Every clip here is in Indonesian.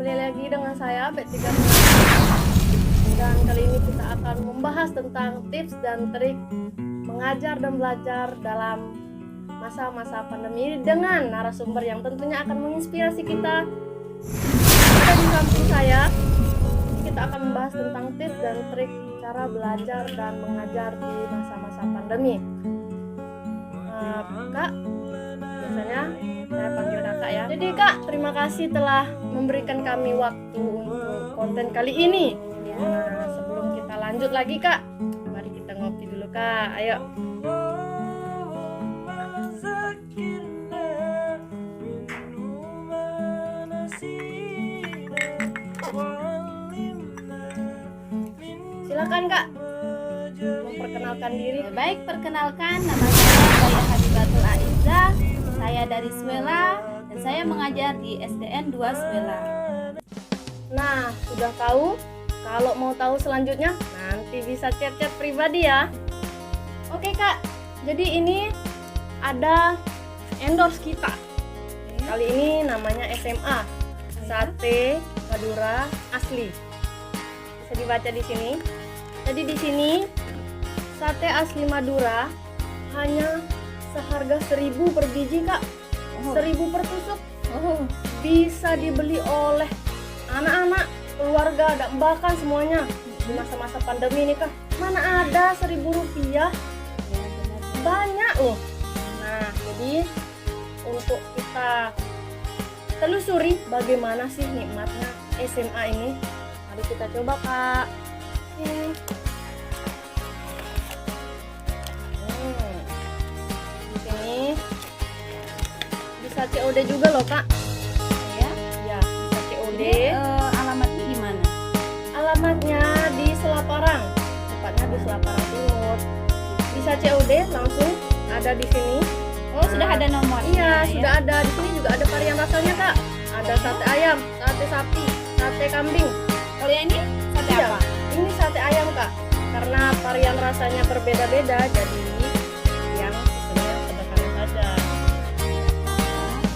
kembali lagi dengan saya P3 dan kali ini kita akan membahas tentang tips dan trik mengajar dan belajar dalam masa-masa pandemi ini dengan narasumber yang tentunya akan menginspirasi kita. Ada di samping saya, kita akan membahas tentang tips dan trik cara belajar dan mengajar di masa-masa pandemi. Kak, biasanya saya panggil kakak ya. Jadi kak, terima kasih telah memberikan kami waktu untuk konten kali ini. Nah, sebelum kita lanjut lagi kak, mari kita ngopi dulu kak. Ayo. Silakan kak, memperkenalkan diri. Baik, perkenalkan, nama saya Baya Habibatul Aizzah. Saya dari Swela dan saya mengajar di SDN 2 Swela. Nah, sudah tahu? Kalau mau tahu selanjutnya, nanti bisa chat-chat pribadi ya. Oke kak, jadi ini ada endorse kita. Kali ini namanya SMA, Sate Madura Asli. Bisa dibaca di sini. Jadi di sini sate asli Madura hanya seharga 1.000 per biji kak. 1.000 per tusuk. Bisa dibeli oleh anak-anak, keluarga, dan bahkan semuanya di masa-masa pandemi ini kak. Mana ada 1.000 rupiah? Banyak loh. Nah, jadi untuk kita telusuri bagaimana sih nikmatnya SMA ini, mari kita coba kak. Di sini bisa COD juga loh kak. Ya, Ya, bisa COD. Alamatnya di mana? Alamatnya di Selaparang, tepatnya di Selaparang Timur. Bisa COD langsung ada di sini. Oh, sudah ada nomornya. Iya, ya? sudah ada. Di sini juga ada varian rasanya kak. Ada sate ayam, sate sapi, sate kambing. Kalau yang ini sate Iya, apa? ini sate ayam kak. Karena varian rasanya berbeda-beda, jadi yang sebenarnya sederhana saja.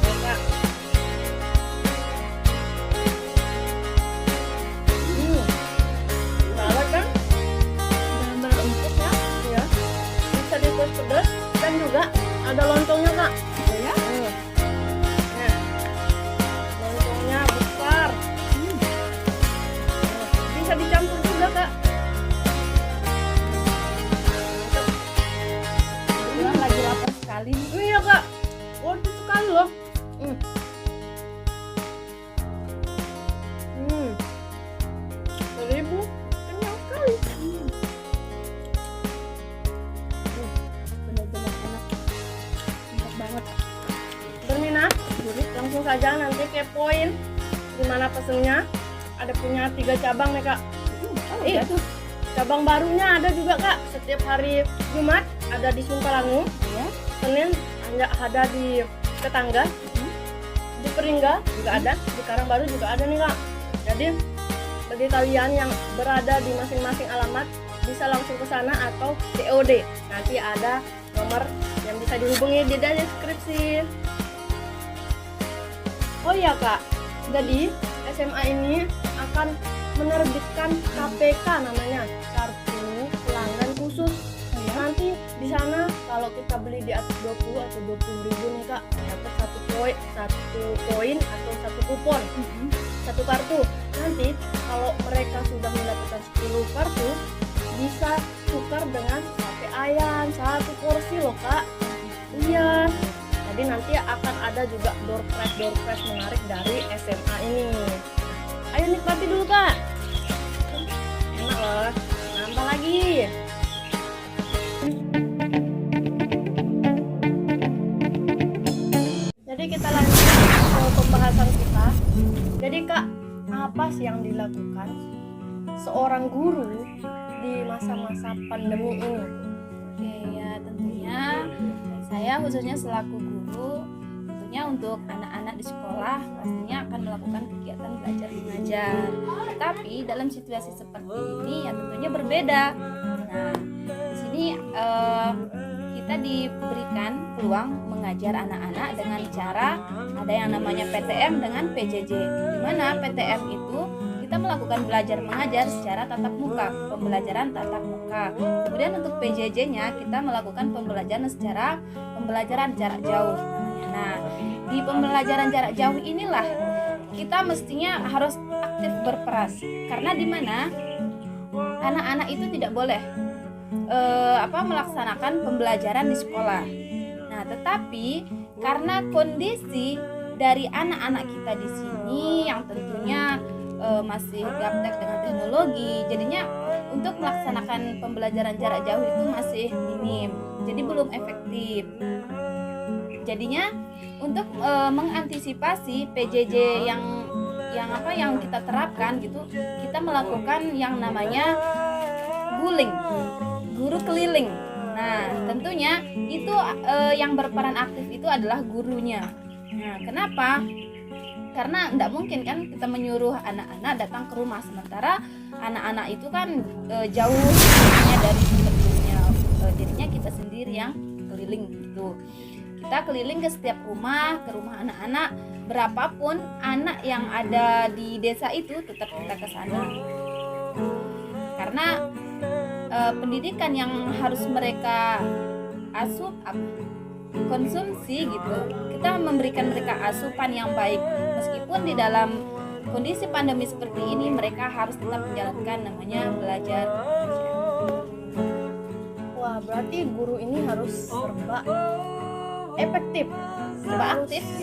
Ya, kak. Salad kan? Benar-benar empuk ya. Iya. Bisa dikukus pedas dan juga ada lontongnya kak. Oh ya? Nah, lontongnya besar. Bisa dicampur juga kak. Kebetulan lagi lapar sekali. Iya kak, worth it sekali loh. Seribu, kenyang sekali. Benar-benar enak. Enak banget. Berminat? Langsung saja nanti kepoin gimana pesennya. Ada punya 3 cabang nih kak. Oh, Iya. tuh. Cabang barunya ada juga kak. Setiap hari Jumat ada di Sungkalangu. Ya. Senin ada di Tetangga. Di Peringga juga ada. Di Karangbaru juga ada nih kak. Jadi bagi kalian yang berada di masing-masing alamat bisa langsung ke sana atau COD. Nanti ada nomor yang bisa dihubungi di deskripsi. Oh iya kak, jadi SMA ini akan menerbitkan KPK namanya, kartu pelanggan khusus. Nanti di sana kalau kita beli di atas 20 atau 20 ribu nih kak, dapat satu koin atau satu kupon, satu kartu. Nanti kalau mereka sudah mendapatkan 10 kartu, bisa tukar dengan sate ayam 1 porsi loh kak. Iya. Jadi nanti akan ada juga door prize menarik dari SMA ini. Ayo nikmati dulu kak. Enak loh. Nambah lagi. Jadi kita lanjut ke pembahasan kita. Jadi kak, apa sih yang dilakukan seorang guru di masa-masa pandemi ini? Oke, ya tentunya saya khususnya selaku guru, tentunya untuk anak-anak di sekolah pastinya akan melakukan kegiatan belajar mengajar. Tetapi dalam situasi seperti ini ya tentunya berbeda. Nah, di sini kita kita diberikan peluang mengajar anak-anak dengan cara ada yang namanya PTM dengan PJJ. Di mana PTM itu kita melakukan belajar mengajar secara tatap muka, pembelajaran tatap muka. Kemudian untuk PJJ-nya kita melakukan pembelajaran jarak jauh. Nah, di pembelajaran jarak jauh inilah kita mestinya harus aktif berperan, karena di mana anak-anak itu tidak boleh melaksanakan pembelajaran di sekolah. Nah, tetapi karena kondisi dari anak-anak kita di sini yang tentunya masih gaptek dengan teknologi, jadinya untuk melaksanakan pembelajaran jarak jauh itu masih minim, jadi belum efektif. Jadinya untuk mengantisipasi PJJ yang kita terapkan gitu, kita melakukan yang namanya guling, guru keliling. Nah, tentunya itu yang berperan aktif itu adalah gurunya. Nah, kenapa? Karena tidak mungkin kan kita menyuruh anak-anak datang ke rumah, sementara anak-anak itu kan jauh dari sebelumnya. Jadinya kita sendiri yang keliling gitu. Kita keliling ke setiap rumah, ke rumah anak-anak, berapapun anak yang ada di desa itu tetap kita ke sana. Karena pendidikan yang harus mereka konsumsi gitu, kita memberikan mereka asupan yang baik, meskipun di dalam kondisi pandemi seperti ini mereka harus tetap menjalankan namanya belajar. Wah, berarti guru ini harus serba efektif,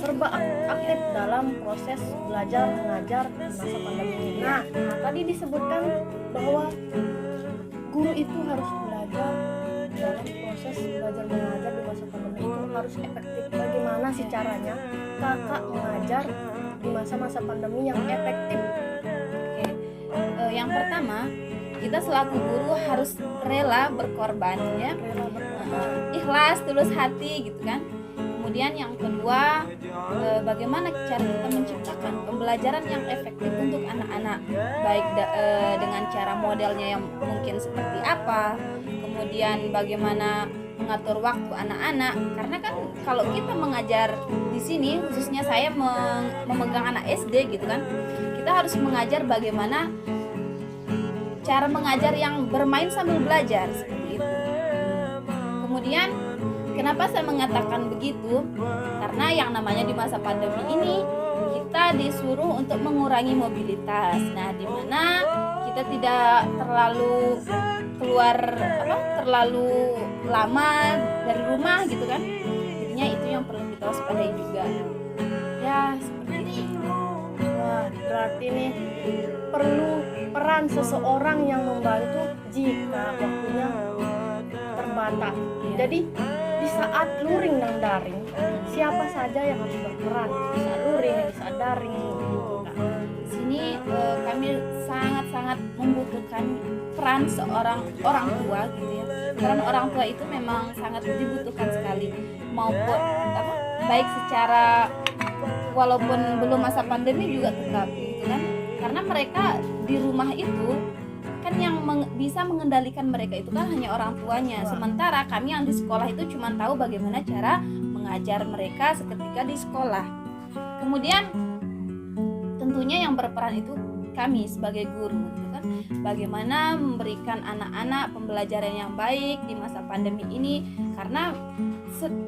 serba aktif dalam proses belajar mengajar di masa pandemi ini. Nah, tadi disebutkan bahwa guru itu harus belajar dalam proses belajar mengajar di masa pandemi itu harus efektif. Bagaimana sih caranya kakak mengajar di masa-masa pandemi yang efektif? Yang pertama, kita selaku guru harus rela berkorban, ya, ikhlas, tulus hati gitu kan. Kemudian yang kedua, bagaimana cara kita menciptakan pembelajaran yang efektif untuk anak-anak, baik dengan cara modelnya yang mungkin seperti apa, kemudian bagaimana mengatur waktu anak-anak, karena kan kalau kita mengajar di sini, khususnya saya memegang anak SD gitu kan, kita harus mengajar bagaimana cara mengajar yang bermain sambil belajar seperti itu. Kemudian kenapa saya mengatakan begitu? Karena yang namanya di masa pandemi ini kita disuruh untuk mengurangi mobilitas. Nah, di mana kita tidak terlalu terlalu lama dari rumah gitu kan. Jadinya itu yang perlu kita waspadai juga. Ya, seperti itu. Wah, berarti nih perlu peran seseorang yang membantu jika waktunya terbatas. Jadi di saat luring dan daring, siapa saja yang harus berperan di saat luring, di saat daring gitu kan. Di sini kami sangat-sangat membutuhkan peran seorang orang tua gitu ya. Peran orang tua itu memang sangat dibutuhkan sekali, maupun baik secara walaupun belum masa pandemi juga tetap gitu kan. Karena mereka di rumah itu kan yang bisa mengendalikan mereka itu kan hanya orang tuanya. Sementara kami yang di sekolah itu cuma tahu bagaimana cara mengajar mereka seketika di sekolah. Kemudian tentunya yang berperan itu kami sebagai guru gitu kan. Bagaimana memberikan anak-anak pembelajaran yang baik di masa pandemi ini, karena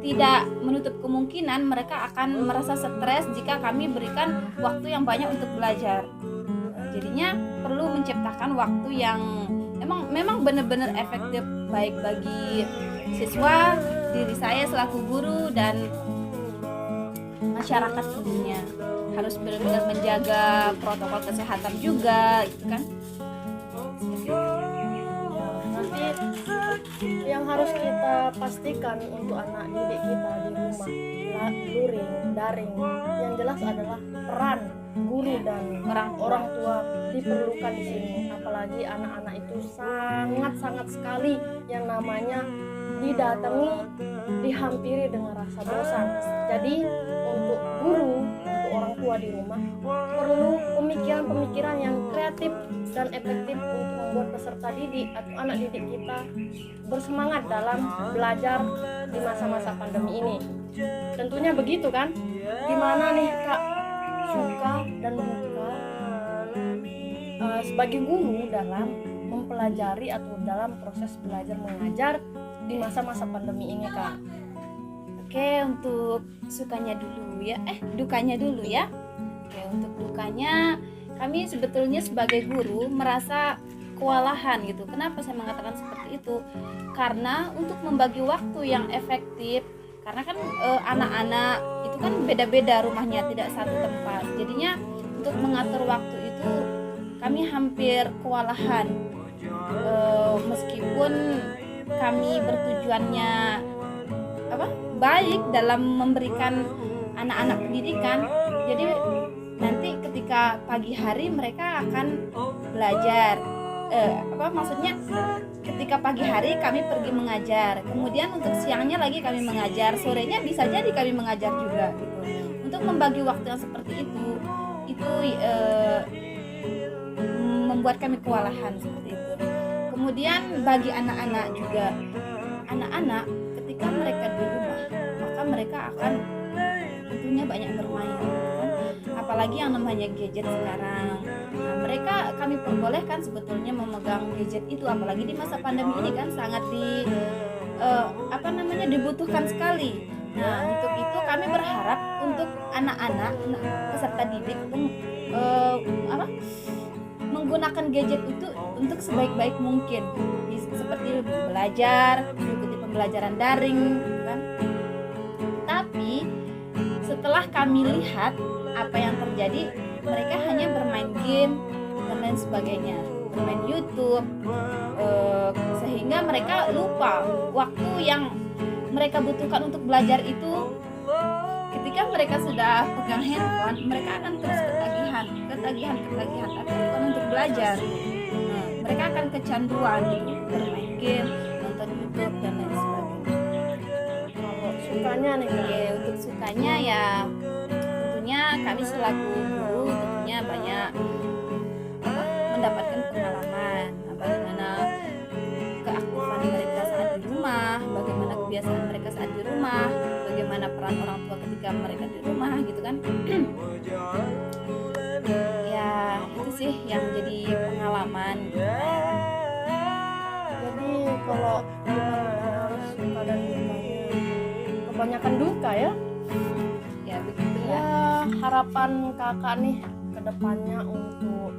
tidak menutup kemungkinan mereka akan merasa stres jika kami berikan waktu yang banyak untuk belajar. Jadinya perlu menciptakan waktu yang memang benar-benar efektif, baik bagi siswa, diri saya selaku guru, dan masyarakat tentunya. Harus benar-benar menjaga protokol kesehatan juga gitu kan. Nanti yang harus kita pastikan untuk anak didik kita di rumah, luring, daring, yang jelas adalah peran guru dan orang tua diperlukan di sini. Apalagi anak-anak itu sangat-sangat sekali yang namanya didatangi, dihampiri dengan rasa bosan. Jadi untuk guru, untuk orang tua tua di rumah perlu pemikiran-pemikiran yang kreatif dan efektif untuk membuat peserta didik atau anak didik kita bersemangat dalam belajar di masa-masa pandemi ini. Tentunya begitu kan? Gimana nih Kak, suka dan duka sebagai guru dalam mempelajari atau dalam proses belajar mengajar di masa-masa pandemi ini Kak? Oke, untuk sukanya dulu ya. Dukanya dulu ya. Oke, untuk dukanya kami sebetulnya sebagai guru merasa kewalahan gitu. Kenapa saya mengatakan seperti itu? Karena untuk membagi waktu yang efektif, karena kan anak-anak itu kan beda-beda rumahnya, tidak satu tempat. Jadinya untuk mengatur waktu itu kami hampir kewalahan. Meskipun kami bertujuannya baik dalam memberikan anak-anak pendidikan, jadi nanti ketika pagi hari mereka akan belajar, maksudnya ketika pagi hari kami pergi mengajar, kemudian untuk siangnya lagi kami mengajar, sorenya bisa jadi kami mengajar juga gitu. Untuk membagi waktu yang seperti itu membuat kami kewalahan seperti itu. Kemudian bagi anak-anak juga, anak-anak ketika mereka di rumah maka mereka akan tentunya banyak bermain kan? Apalagi yang namanya gadget sekarang. Nah, mereka kami perbolehkan sebetulnya memegang gadget itu, apalagi di masa pandemi ini kan sangat dibutuhkan sekali. Nah, untuk itu kami berharap untuk anak-anak peserta didik menggunakan gadget itu untuk sebaik-baik mungkin, seperti belajar, mengikuti pembelajaran daring kan. Tapi setelah kami lihat apa yang terjadi, mereka hanya bermain game dan lain sebagainya, bermain YouTube, sehingga mereka lupa waktu yang mereka butuhkan untuk belajar itu. Ketika mereka sudah pegang handphone, mereka akan terus ketagihan, tapi bukan untuk belajar. Nah, mereka akan kecanduan gitu, bermain game, nonton YouTube dan lain sebagainya. Kalau sukanya nih Kak? Oke, untuk sukanya ya tentunya kami selaku guru tentunya banyak mendapatkan pengalaman, bagaimana keaktifan mereka saat di rumah, bagaimana kebiasaan mereka saat di rumah, bagaimana peran orang tua ketika mereka di rumah gitu kan. Ya itu sih yang jadi pengalaman. Jadi kalau kita harus suka dan dukanya, kebanyakan duka ya. Ya begitu Ya, ya. harapan kakak nih ke depannya untuk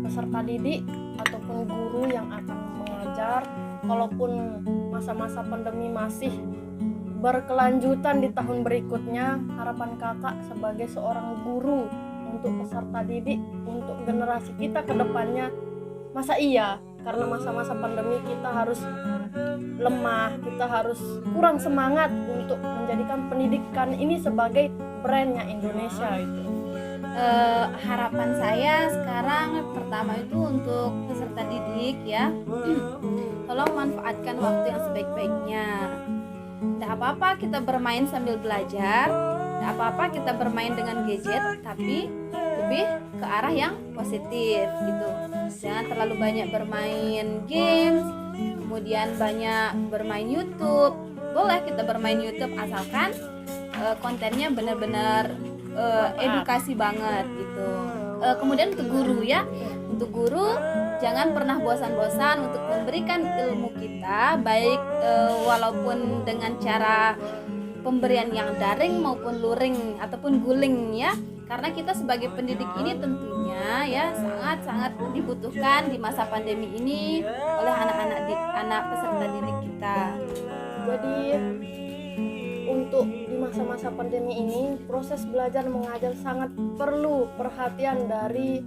peserta didik ataupun guru yang akan mengajar, kalaupun masa-masa pandemi masih berkelanjutan di tahun berikutnya, harapan kakak sebagai seorang guru untuk peserta didik, untuk generasi kita ke depannya, masa iya karena masa-masa pandemi kita harus lemah, kita harus kurang semangat untuk menjadikan pendidikan ini sebagai brandnya Indonesia itu. Harapan saya sekarang pertama itu untuk peserta didik ya, tolong manfaatkan waktu yang sebaik-baiknya. Tidak apa-apa kita bermain sambil belajar, tidak apa-apa kita bermain dengan gadget, tapi lebih ke arah yang positif gitu. Jangan terlalu banyak bermain games, kemudian banyak bermain YouTube. Boleh kita bermain YouTube asalkan kontennya benar-benar edukasi banget gitu. Kemudian untuk guru ya, untuk guru jangan pernah bosan-bosan untuk memberikan ilmu kita, baik walaupun dengan cara pemberian yang daring maupun luring ataupun guling ya, karena kita sebagai pendidik ini tentunya ya sangat-sangat dibutuhkan di masa pandemi ini oleh anak peserta didik kita. Jadi untuk di masa-masa pandemi ini, proses belajar mengajar sangat perlu perhatian dari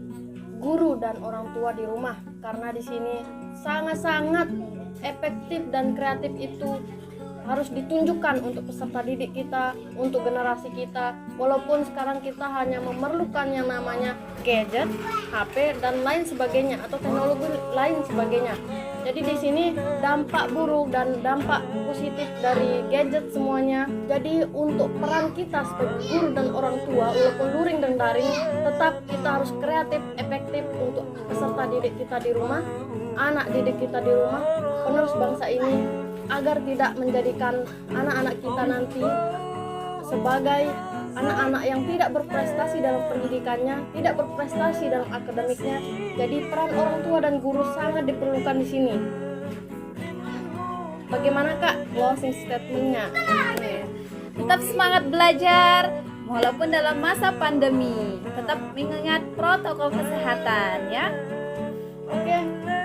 guru dan orang tua di rumah, karena di sini sangat-sangat efektif dan kreatif itu harus ditunjukkan untuk peserta didik kita, untuk generasi kita. Walaupun sekarang kita hanya memerlukan yang namanya gadget, HP dan lain sebagainya atau teknologi lain sebagainya. Jadi di sini dampak buruk dan dampak positif dari gadget semuanya. Jadi untuk peran kita sebagai guru dan orang tua, walaupun luring dan daring, tetap kita harus kreatif, efektif untuk peserta didik kita di rumah, anak didik kita di rumah, penerus bangsa ini, agar tidak menjadikan anak-anak kita nanti sebagai anak-anak yang tidak berprestasi dalam pendidikannya, tidak berprestasi dalam akademiknya. Jadi peran orang tua dan guru sangat diperlukan di sini. Bagaimana Kak closing statementnya? Tetap semangat belajar walaupun dalam masa pandemi. Tetap mengingat protokol kesehatan ya. Oke,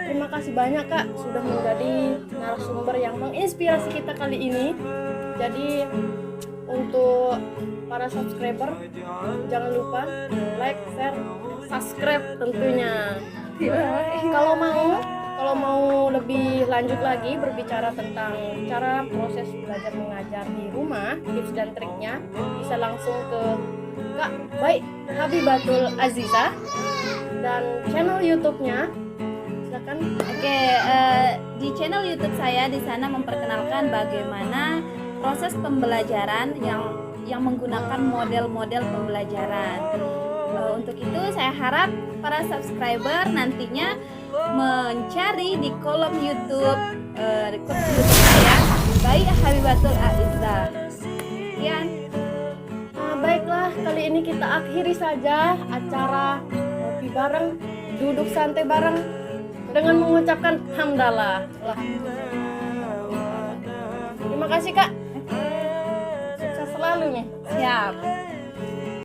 terima kasih banyak Kak sudah menjadi narasumber yang menginspirasi kita kali ini. Jadi untuk para subscriber jangan lupa like, share, subscribe tentunya. Kalau mau lebih lanjut lagi berbicara tentang cara proses belajar mengajar di rumah, tips dan triknya, bisa langsung ke Kak Habibatul Aziza dan channel YouTube-nya. Silakan. Oke, di channel YouTube saya di sana memperkenalkan bagaimana proses pembelajaran yang menggunakan model-model pembelajaran. Untuk itu saya harap para subscriber nantinya mencari di kolom YouTube saya Baik Habibatul Aziza. Sekian. Baiklah, kali ini kita akhiri saja acara ngopi bareng, duduk santai bareng dengan mengucapkan hamdalah. Terima kasih Kak. Sukses selalu nih. Siap.